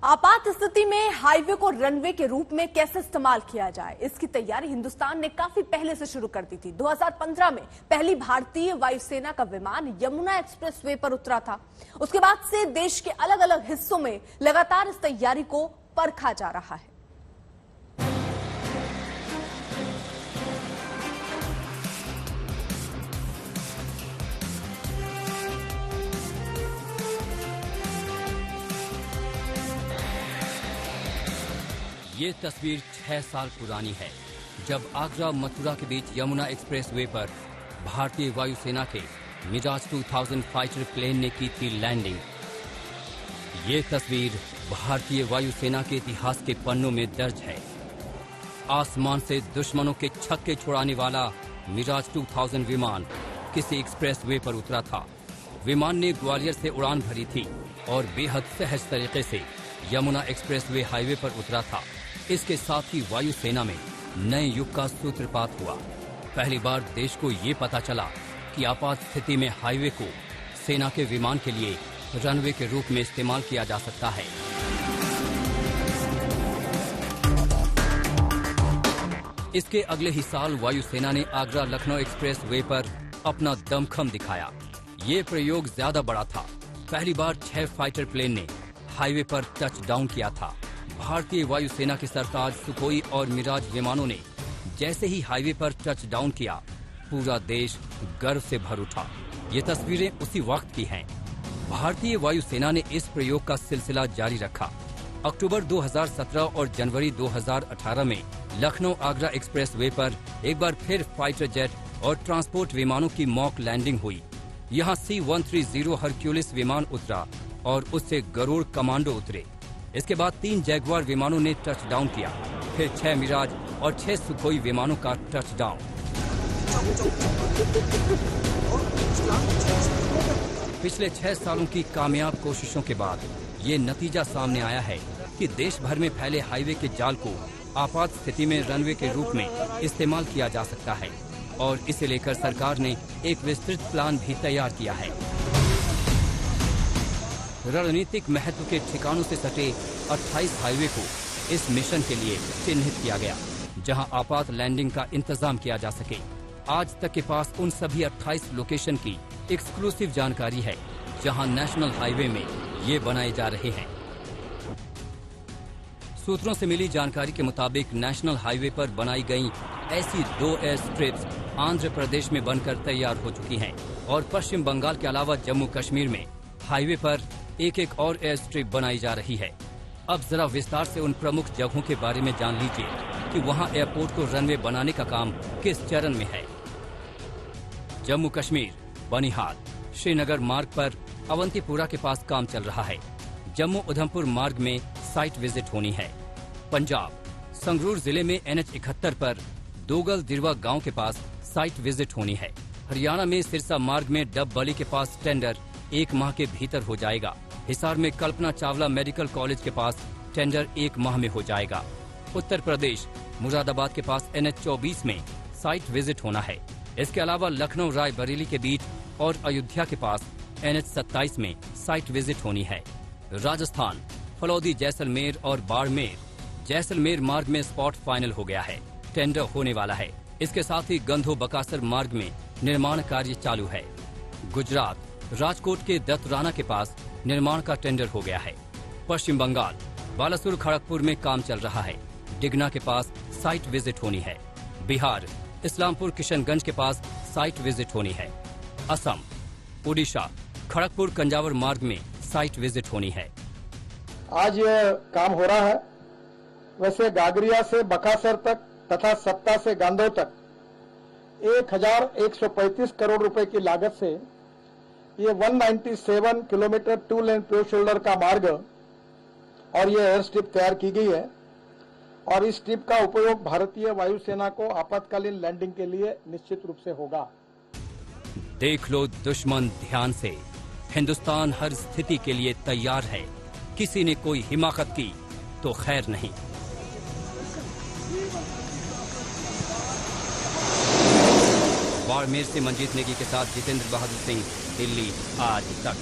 आपात स्थिति में हाईवे को रनवे के रूप में कैसे इस्तेमाल किया जाए, इसकी तैयारी हिंदुस्तान ने काफी पहले से शुरू कर दी थी। 2015 में पहली भारतीय वायुसेना का विमान यमुना एक्सप्रेसवे पर उतरा था। उसके बाद से देश के अलग अलग हिस्सों में लगातार इस तैयारी को परखा जा रहा है। ये तस्वीर 6 साल पुरानी है, जब आगरा मथुरा के बीच यमुना एक्सप्रेसवे पर भारतीय वायुसेना के मिराज 2000 फाइटर प्लेन ने की थी लैंडिंग। ये तस्वीर भारतीय वायुसेना के इतिहास के पन्नों में दर्ज है। आसमान से दुश्मनों के छक्के छुड़ाने वाला मिराज 2000 विमान किसी एक्सप्रेसवे पर उतरा था। विमान ने ग्वालियर से उड़ान भरी थी और बेहद सहज तरीके से यमुना एक्सप्रेसवे हाईवे पर उतरा था। इसके साथ ही वायुसेना में नए युग का सूत्रपात हुआ। पहली बार देश को ये पता चला कि आपात स्थिति में हाईवे को सेना के विमान के लिए रनवे के रूप में इस्तेमाल किया जा सकता है। इसके अगले ही साल वायुसेना ने आगरा लखनऊ एक्सप्रेसवे पर अपना दमखम दिखाया। ये प्रयोग ज्यादा बड़ा था। पहली बार 6 फाइटर प्लेन ने हाईवे पर टच डाउन किया था। भारतीय वायुसेना के सरताज सुखोई और मिराज विमानों ने जैसे ही हाईवे पर टच डाउन किया, पूरा देश गर्व से भर उठा। ये तस्वीरें उसी वक्त की हैं। भारतीय वायुसेना ने इस प्रयोग का सिलसिला जारी रखा। अक्टूबर 2017 और जनवरी 2018 में लखनऊ आगरा एक्सप्रेसवे पर एक बार फिर फाइटर जेट और ट्रांसपोर्ट विमानों की मॉक लैंडिंग हुई। यहाँ C-130 हरक्यूलिस विमान उतरा और उससे गरुड़ कमांडो उतरे। इसके बाद 3 जैगुआर विमानों ने टच डाउन किया, फिर 6 मिराज और 6 सुखोई विमानों का टच डाउन। पिछले 6 सालों की कामयाब कोशिशों के बाद ये नतीजा सामने आया है कि देश भर में फैले हाईवे के जाल को आपात स्थिति में रनवे के रूप में इस्तेमाल किया जा सकता है और इसे लेकर सरकार ने एक विस्तृत प्लान भी तैयार किया है। रणनीतिक महत्व के ठिकानों से सटे 28 हाईवे को इस मिशन के लिए चिन्हित किया गया, जहां आपात लैंडिंग का इंतजाम किया जा सके। आज तक के पास उन सभी 28 लोकेशन की एक्सक्लूसिव जानकारी है, जहां नेशनल हाईवे में ये बनाए जा रहे हैं। सूत्रों से मिली जानकारी के मुताबिक नेशनल हाईवे पर बनाई गई ऐसी 2 एयर स्ट्रिप्स आंध्र प्रदेश में बनकर तैयार हो चुकी हैं और पश्चिम बंगाल के अलावा जम्मू कश्मीर में हाईवे पर एक और एयर स्ट्रिप बनाई जा रही है। अब जरा विस्तार से उन प्रमुख जगहों के बारे में जान लीजिए कि वहां एयरपोर्ट को रनवे बनाने का काम किस चरण में है। जम्मू कश्मीर बनिहाल श्रीनगर मार्ग पर अवंतीपुरा के पास काम चल रहा है। जम्मू उधमपुर मार्ग में साइट विजिट होनी है। पंजाब संगरूर जिले में NH 71 पर दोगल दिरवा गांव के पास साइट विजिट होनी है। हरियाणा में सिरसा मार्ग में डबबली के पास टेंडर 1 माह के भीतर हो जाएगा। हिसार में कल्पना चावला मेडिकल कॉलेज के पास टेंडर 1 माह में हो जाएगा। उत्तर प्रदेश मुरादाबाद के पास NH 24 में साइट विजिट होना है। इसके अलावा लखनऊ रायबरेली के बीच और अयोध्या के पास NH 27 में साइट विजिट होनी है। राजस्थान फलौदी जैसलमेर और बाड़मेर जैसलमेर मार्ग में स्पॉट फाइनल हो गया है, टेंडर होने वाला है। इसके साथ ही गंधो बकासर मार्ग में निर्माण कार्य चालू है। गुजरात राजकोट के दतराना के पास निर्माण का टेंडर हो गया है। पश्चिम बंगाल बालासुर खड़गपुर में काम चल रहा है। डिगना के पास साइट विजिट होनी है। बिहार इस्लामपुर किशनगंज के पास साइट विजिट होनी है। असम उड़ीसा खड़गपुर कंजावर मार्ग में साइट विजिट होनी है। आज ये काम हो रहा है। वैसे गागरिया से बकासर तक तथा सत्ता से गांधो तक 1135 करोड़ रुपए की लागत से ये 197 किलोमीटर 2 लेन प्योर शोल्डर का मार्ग और ये एयर स्ट्रिप तैयार की गई है और इस स्ट्रिप का उपयोग भारतीय वायुसेना को आपातकालीन लैंडिंग के लिए निश्चित रूप से होगा। देख लो दुश्मन ध्यान से, हिंदुस्तान हर स्थिति के लिए तैयार है। किसी ने कोई हिमाकत की तो खैर नहीं। बाड़मेर से मंजीत नेगी के साथ जितेंद्र बहादुर सिंह, दिल्ली आज तक।